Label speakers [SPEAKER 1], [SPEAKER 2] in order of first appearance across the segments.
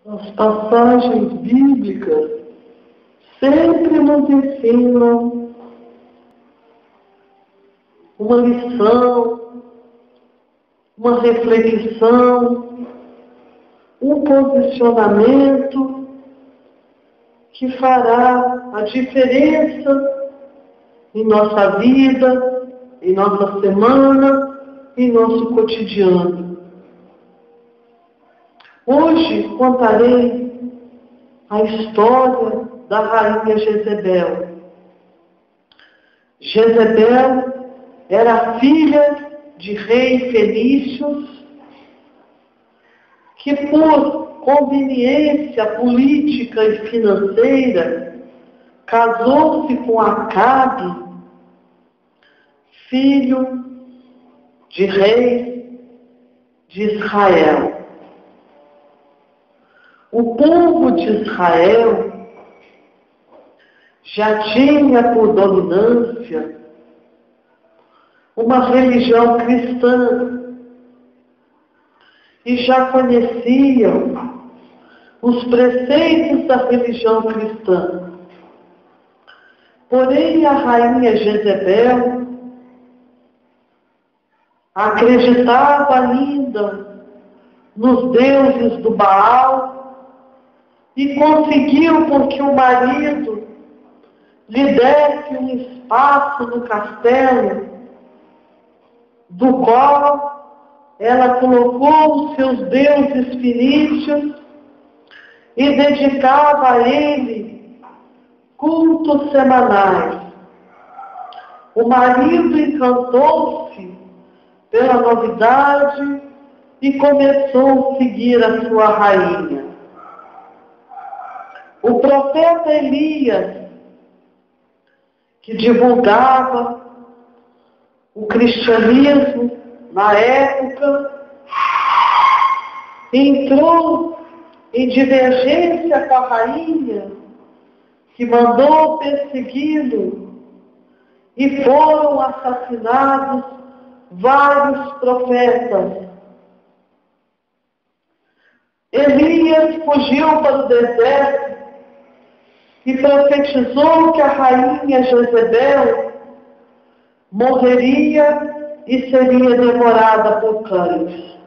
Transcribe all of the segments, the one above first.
[SPEAKER 1] As passagens bíblicas sempre nos ensinam uma lição, uma reflexão, um posicionamento que fará a diferença em nossa vida, em nossa semana, em nosso cotidiano. Hoje contarei a história da rainha Jezebel. Jezebel era filha de rei Fenícios, que por conveniência política e financeira casou-se com Acabe, filho de rei de Israel. O povo de Israel já tinha por dominância uma religião cristã e já conheciam os preceitos da religião cristã. Porém, a rainha Jezebel acreditava ainda nos deuses do Baal e conseguiu com que o marido lhe desse um espaço no castelo, do qual ela colocou os seus deuses fenícios e dedicava a ele cultos semanais. O marido encantou-se pela novidade e começou a seguir a sua rainha. O profeta Elias, que divulgava o cristianismo na época, entrou em divergência com a rainha, que mandou persegui-lo, e foram assassinados vários profetas. Elias fugiu para o deserto e profetizou que a rainha Jezebel morreria e seria devorada por cães.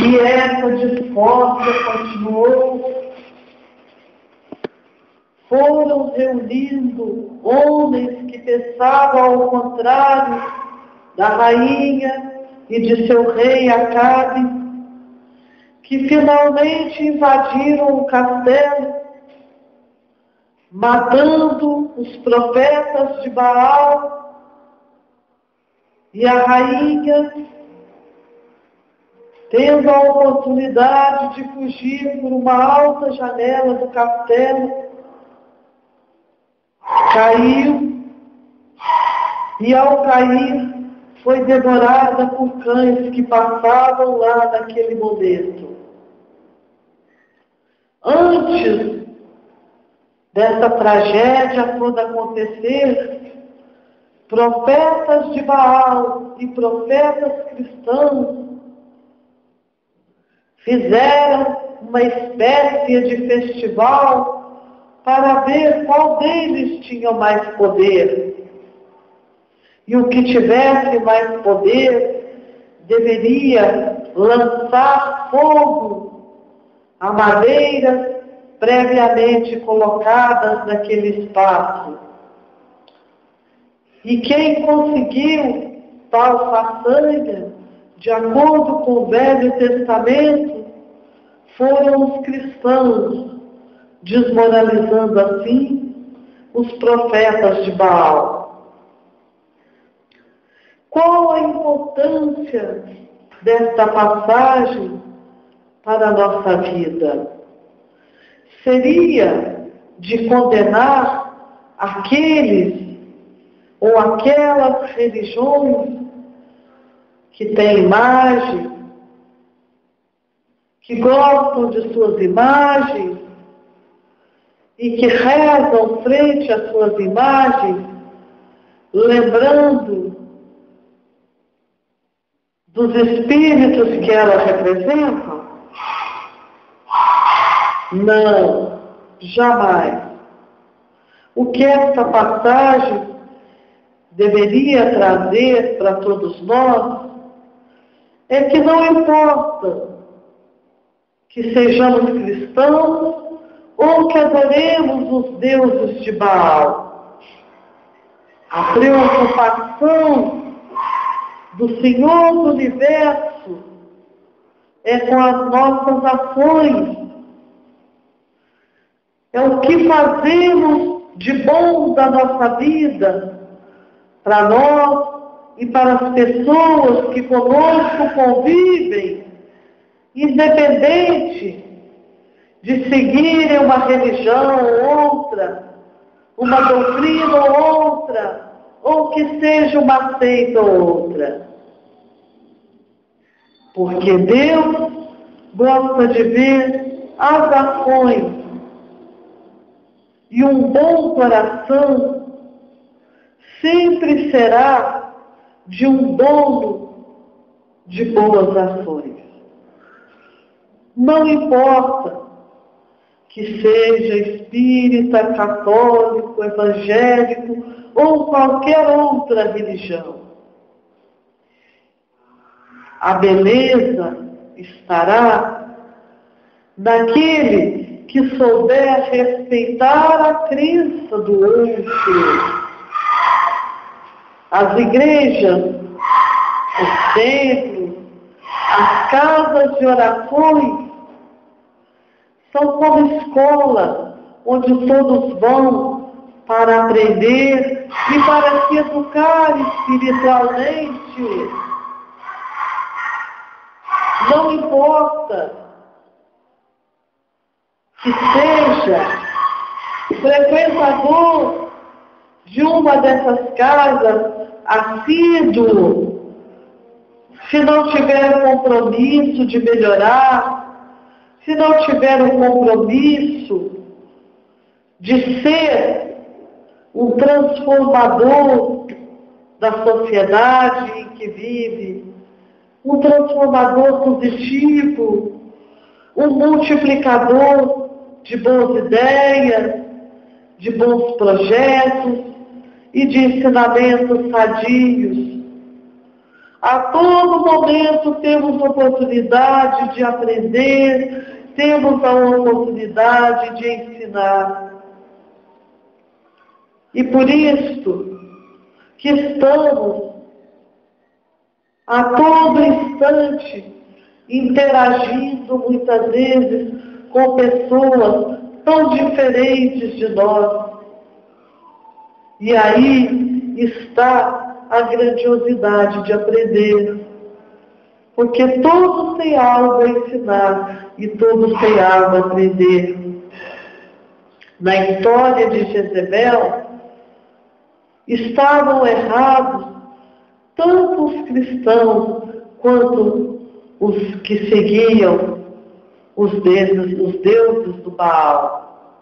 [SPEAKER 1] E essa discórdia continuou. Foram reunindo homens que pensavam ao contrário da rainha e de seu rei Acabe, que finalmente invadiram o castelo, matando os profetas de Baal, e a rainha, tendo a oportunidade de fugir por uma alta janela do castelo, caiu, e ao cair foi devorada por cães que passavam lá naquele momento. Antes dessa tragédia toda acontecer, profetas de Baal e profetas cristãos fizeram uma espécie de festival para ver qual deles tinha mais poder. E o que tivesse mais poder deveria lançar fogo a madeiras previamente colocadas naquele espaço. E quem conseguiu tal façanha, de acordo com o Velho Testamento, foram os cristãos, desmoralizando assim os profetas de Baal. Qual a importância desta passagem para a nossa vida? Seria de condenar aqueles ou aquelas religiões que têm imagem, que gostam de suas imagens e que rezam frente às suas imagens, lembrando dos espíritos que elas representam? Não, jamais. O que esta passagem deveria trazer para todos nós é que não importa que sejamos cristãos ou que adoremos os deuses de Baal. A preocupação do Senhor do Universo é com as nossas ações. É o que fazemos de bom da nossa vida para nós e para as pessoas que conosco convivem, independente de seguirem uma religião ou outra, uma doutrina ou outra, ou que seja uma seita ou outra. Porque Deus gosta de ver as ações. E um bom coração sempre será de um dono de boas ações. Não importa que seja espírita, católico, evangélico ou qualquer outra religião. A beleza estará naquele que souber respeitar a crença do outro. As igrejas, os templos, as casas de orações são como escola, onde todos vão para aprender e para se educar espiritualmente. Não importa que seja frequentador de uma dessas casas assíduo, se não tiver o compromisso de melhorar, se não tiver o compromisso de ser um transformador da sociedade em que vive, um transformador positivo, um multiplicador de boas ideias, de bons projetos e de ensinamentos sadios. A todo momento temos oportunidade de aprender, temos a oportunidade de ensinar. E por isso que estamos a todo instante interagindo muitas vezes com pessoas tão diferentes de nós. E aí está a grandiosidade de aprender. Porque todos têm algo a ensinar e todos têm algo a aprender. Na história de Jezebel, estavam errados tanto os cristãos quanto os que seguiam os deuses do Baal.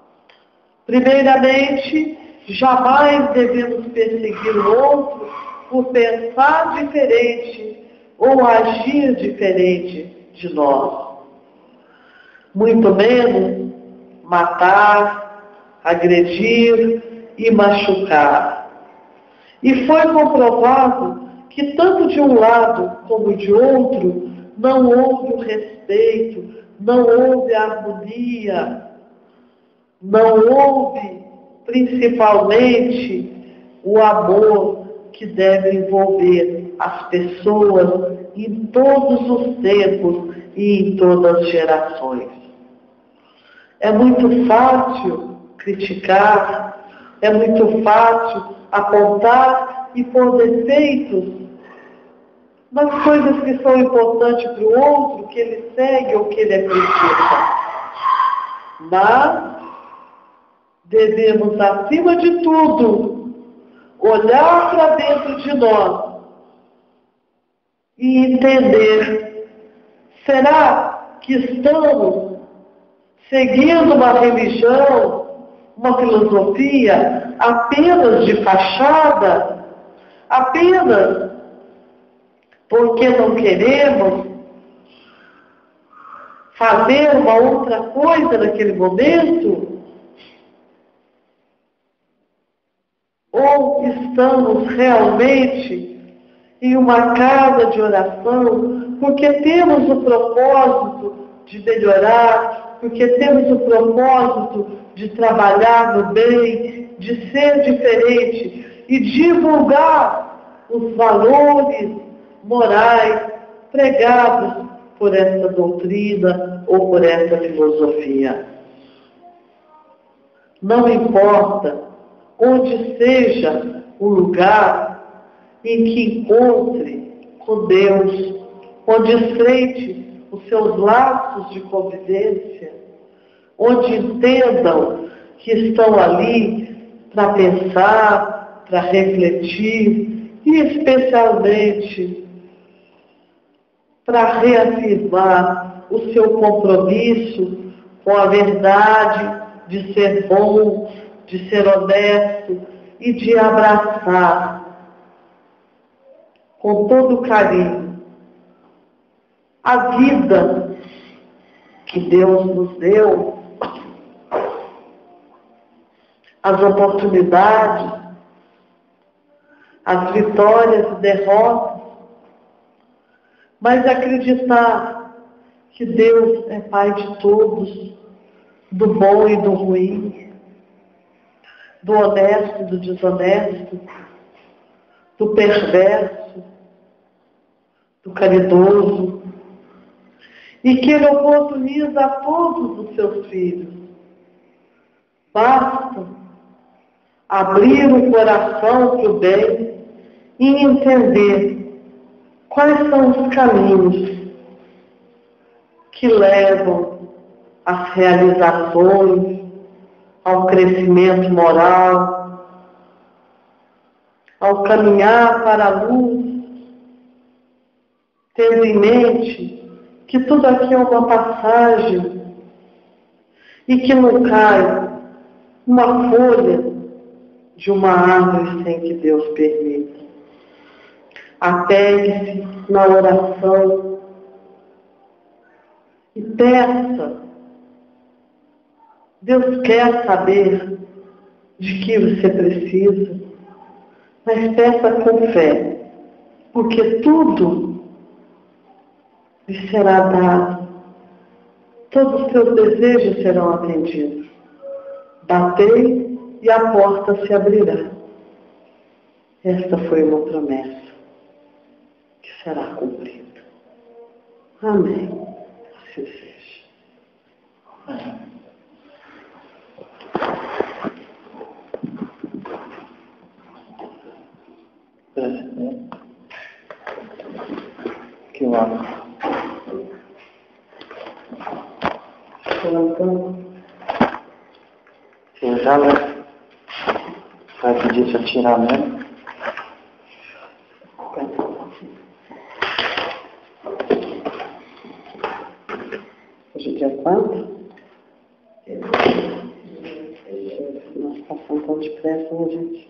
[SPEAKER 1] Primeiramente, jamais devemos perseguir o outro por pensar diferente ou agir diferente de nós. Muito menos matar, agredir e machucar. E foi comprovado que tanto de um lado como de outro não houve o respeito, não houve a harmonia, não houve principalmente o amor que deve envolver as pessoas em todos os tempos e em todas as gerações. É muito fácil criticar, é muito fácil apontar e pôr defeitos nas coisas que são importantes para o outro, que ele segue ou que ele acredita. Mas devemos, acima de tudo, olhar para dentro de nós e entender: será que estamos seguindo uma religião, uma filosofia apenas de fachada, apenas porque não queremos fazer uma outra coisa naquele momento? Ou estamos realmente em uma casa de oração porque temos o propósito de melhorar, porque temos o propósito de trabalhar no bem, de ser diferente e divulgar os valores morais pregados por essa doutrina ou por essa filosofia? Não importa onde seja o lugar em que encontre com Deus, onde estreite os seus laços de convivência, onde entendam que estão ali para pensar, para refletir e especialmente para reafirmar o seu compromisso com a verdade, de ser bom, de ser honesto e de abraçar com todo carinho a vida que Deus nos deu, as oportunidades, as vitórias e derrotas, mas acreditar que Deus é Pai de todos, do bom e do ruim, do honesto e do desonesto, do perverso, do caridoso, e que Ele oportuniza a todos os seus filhos. Basta abrir o coração para o bem e entender quais são os caminhos que levam às realizações, ao crescimento moral, ao caminhar para a luz, tendo em mente que tudo aqui é uma passagem e que não cai uma folha de uma árvore sem que Deus permita. Apegue-se na oração e peça. Deus quer saber de que você precisa, mas peça com fé, porque tudo lhe será dado, todos os seus desejos serão atendidos. Batei e a porta se abrirá. Esta foi uma promessa que será cumprida. Amém. Assim seja. Amém.
[SPEAKER 2] Que lá. Você já vai pedir para tirar mesmo?
[SPEAKER 1] Hoje é dia quanto? Nós passamos tão depressa, né, gente?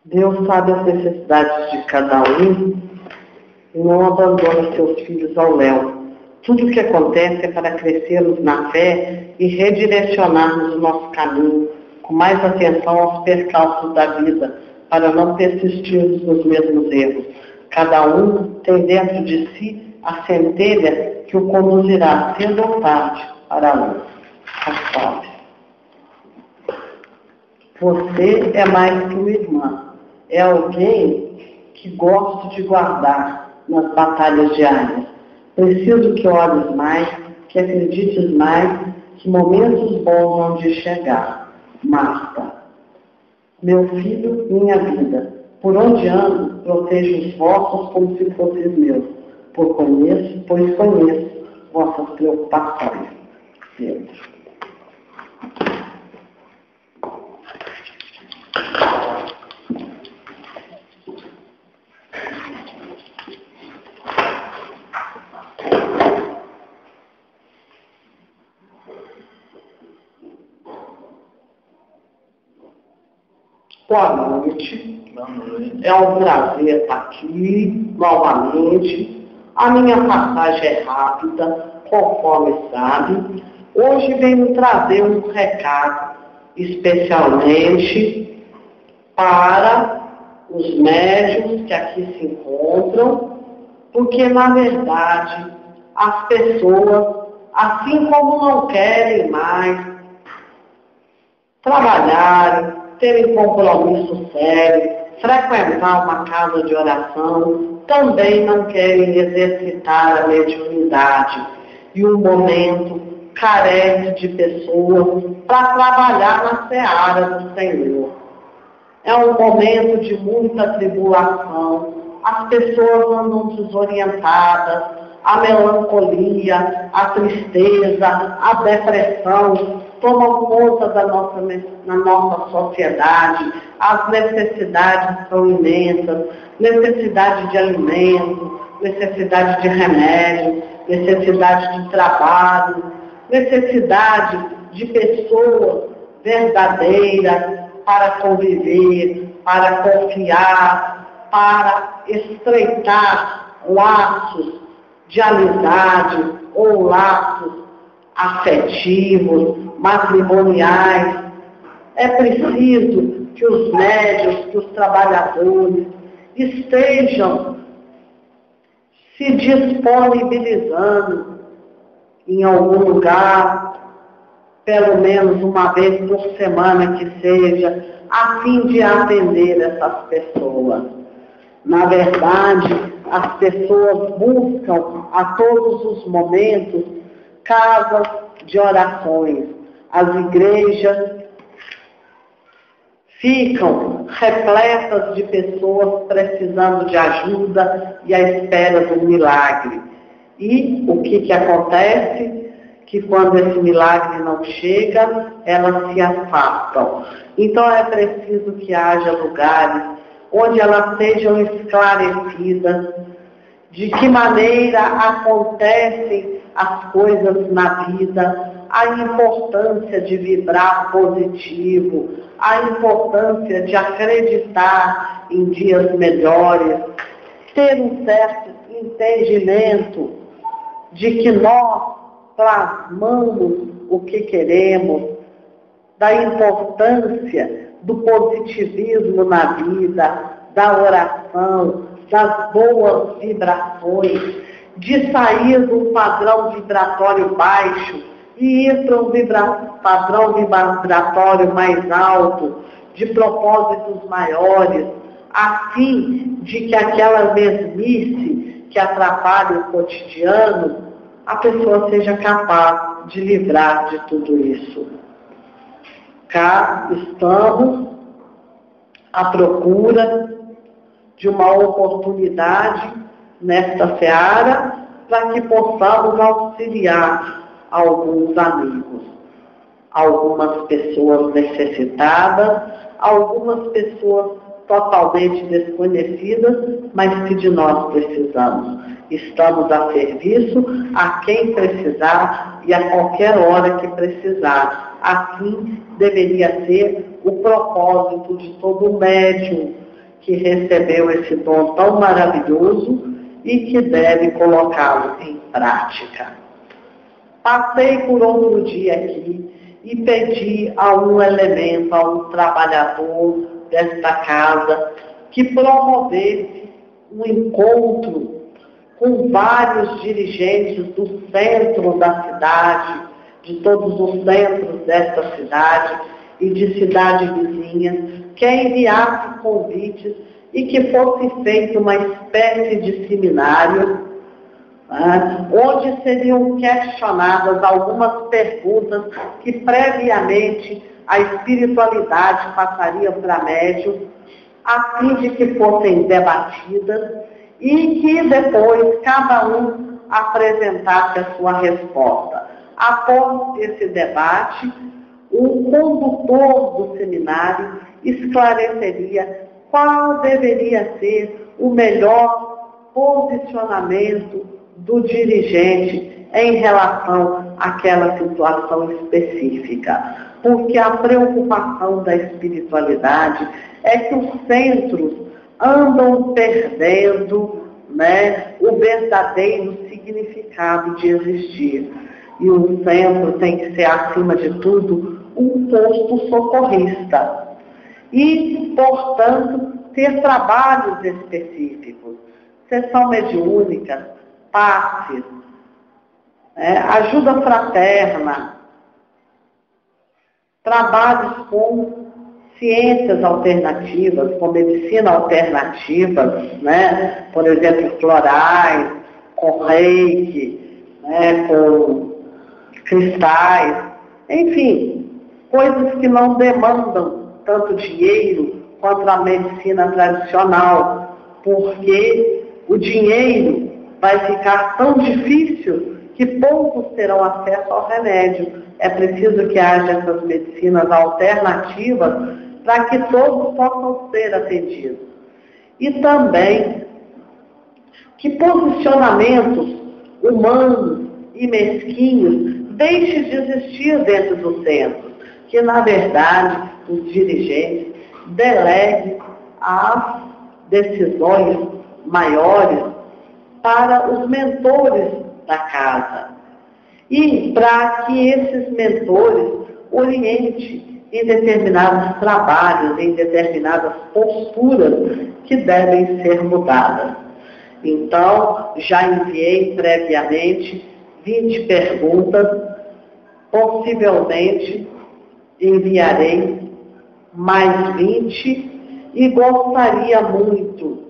[SPEAKER 1] Deus sabe as necessidades de cada um e não abandona seus filhos ao léu. Tudo o que acontece é para crescermos na fé e redirecionarmos o nosso caminho com mais atenção aos percalços da vida, para não persistirmos nos mesmos erros. Cada um tem dentro de si a centelha que o conduzirá cedo ou tarde para a luz. As palavras. Você é mais que uma irmã. É alguém que gosto de guardar nas batalhas diárias. Preciso que olhes mais, que acredites mais, que momentos bons vão de chegar. Marta, meu filho, minha vida, por onde ando, protejo os vossos como se fossem meus, pois conheço vossas preocupações. Pedro. Boa noite.
[SPEAKER 2] Boa noite.
[SPEAKER 1] É um prazer estar aqui novamente. A minha passagem é rápida, conforme sabe. Hoje venho trazer um recado especialmente para os médiuns que aqui se encontram, porque na verdade as pessoas, assim como não querem mais trabalharem, terem compromisso sério, frequentar uma casa de oração, também não querem exercitar a mediunidade. E o momento carece de pessoas para trabalhar na seara do Senhor. É um momento de muita tribulação, as pessoas andam desorientadas, a melancolia, a tristeza, a depressão tomam conta na nossa sociedade. As necessidades são imensas, necessidade de alimento, necessidade de remédio, necessidade de trabalho, necessidade de pessoas verdadeiras para conviver, para confiar, para estreitar laços de amizade ou laços afetivos, matrimoniais. É preciso que os médiuns, que os trabalhadores estejam se disponibilizando em algum lugar, pelo menos uma vez por semana que seja, a fim de atender essas pessoas. Na verdade, as pessoas buscam a todos os momentos casas de orações. As igrejas ficam repletas de pessoas precisando de ajuda e à espera do milagre. E o que acontece? Que quando esse milagre não chega, elas se afastam. Então é preciso que haja lugares onde elas sejam esclarecidas de que maneira acontecem as coisas na vida, a importância de vibrar positivo, a importância de acreditar em dias melhores, ter um certo entendimento de que nós plasmamos o que queremos, da importância do positivismo na vida, da oração, das boas vibrações, de sair de um padrão vibratório baixo e ir para um padrão vibratório mais alto, de propósitos maiores, a fim de que aquela mesmice que atrapalha o cotidiano, a pessoa seja capaz de livrar de tudo isso. Cá estamos à procura de uma oportunidade nesta seara para que possamos auxiliar alguns amigos, algumas pessoas necessitadas, algumas pessoas totalmente desconhecidas, mas que de nós precisamos. Estamos a serviço a quem precisar e a qualquer hora que precisar. Assim deveria ser o propósito de todo médium que recebeu esse dom tão maravilhoso e que deve colocá-lo em prática. Passei por outro dia aqui e pedi a um elemento, a um trabalhador desta casa, que promovesse um encontro com vários dirigentes do centro da cidade, de todos os centros desta cidade e de cidades vizinhas, que enviasse convites e que fosse feita uma espécie de seminário, onde seriam questionadas algumas perguntas que previamente a espiritualidade passaria para médium, a fim de que fossem debatidas e que depois cada um apresentasse a sua resposta. Após esse debate, o condutor do seminário esclareceria qual deveria ser o melhor posicionamento do dirigente em relação àquela situação específica. porque a preocupação da espiritualidade é que os centros andam perdendo, né, o verdadeiro significado de existir. E o centro tem que ser, acima de tudo, um posto socorrista. E, portanto, ter trabalhos específicos, sessão mediúnica, passes, ajuda fraterna, trabalhos com ciências alternativas, com medicina alternativa, né? Por exemplo, florais, com reiki, né? Com cristais, enfim, coisas que não demandam tanto dinheiro quanto a medicina tradicional, porque o dinheiro vai ficar tão difícil que poucos terão acesso ao remédio. É preciso que haja essas medicinas alternativas para que todos possam ser atendidos. E também que posicionamentos humanos e mesquinhos deixem de existir dentro do centro, que na verdade os dirigentes deleguem as decisões maiores para os mentores da casa. E para que esses mentores orientem em determinados trabalhos, em determinadas posturas que devem ser mudadas. Então, já enviei previamente 20 perguntas, possivelmente enviarei mais 20 e gostaria muito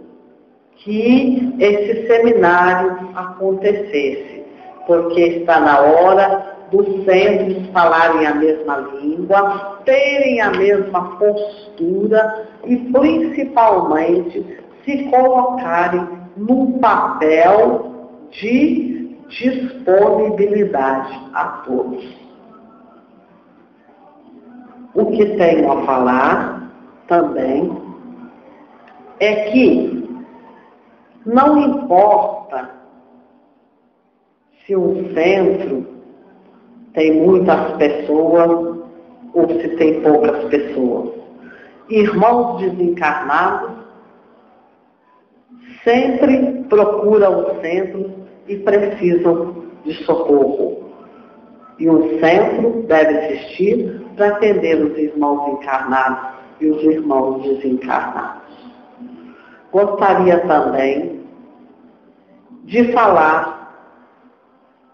[SPEAKER 1] que esse seminário acontecesse, porque está na hora dos centros falarem a mesma língua, terem a mesma postura e, principalmente, se colocarem num papel de disponibilidade a todos. O que tenho a falar também é que não importa se um centro tem muitas pessoas ou se tem poucas pessoas. Irmãos desencarnados sempre procuram o centro e precisam de socorro. E um centro deve existir para atender os irmãos encarnados e os irmãos desencarnados. Gostaria também de falar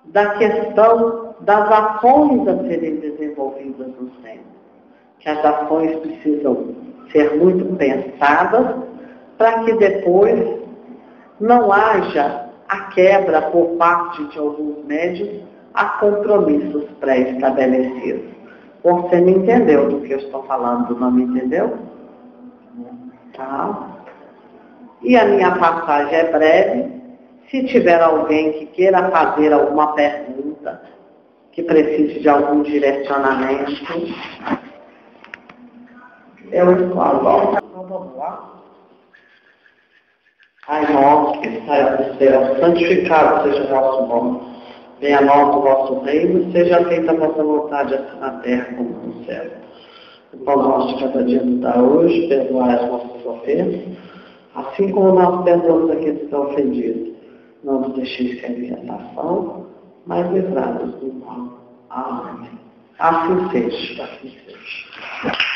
[SPEAKER 1] da questão das ações a serem desenvolvidas no centro. Que as ações precisam ser muito pensadas para que depois não haja a quebra por parte de alguns médios a compromissos pré-estabelecidos. Você me entendeu do que eu estou falando, não me entendeu? Tá? E a minha passagem é breve. Se tiver alguém que queira fazer alguma pergunta, que precise de algum direcionamento, eu falo. Então vamos lá. Pai nosso que está no céu, santificado seja o vosso nome. Venha a nós o vosso reino, seja feita a vossa vontade, assim na terra como no céu. O pão nosso de cada dia nos dá hoje, perdoai as nossas ofensas, assim como nós perdoamos aqueles que estão ofendidos. Não nos deixeis cair em tentação, mas livrai-nos do mal. Amém. Assim seja. Assim seja.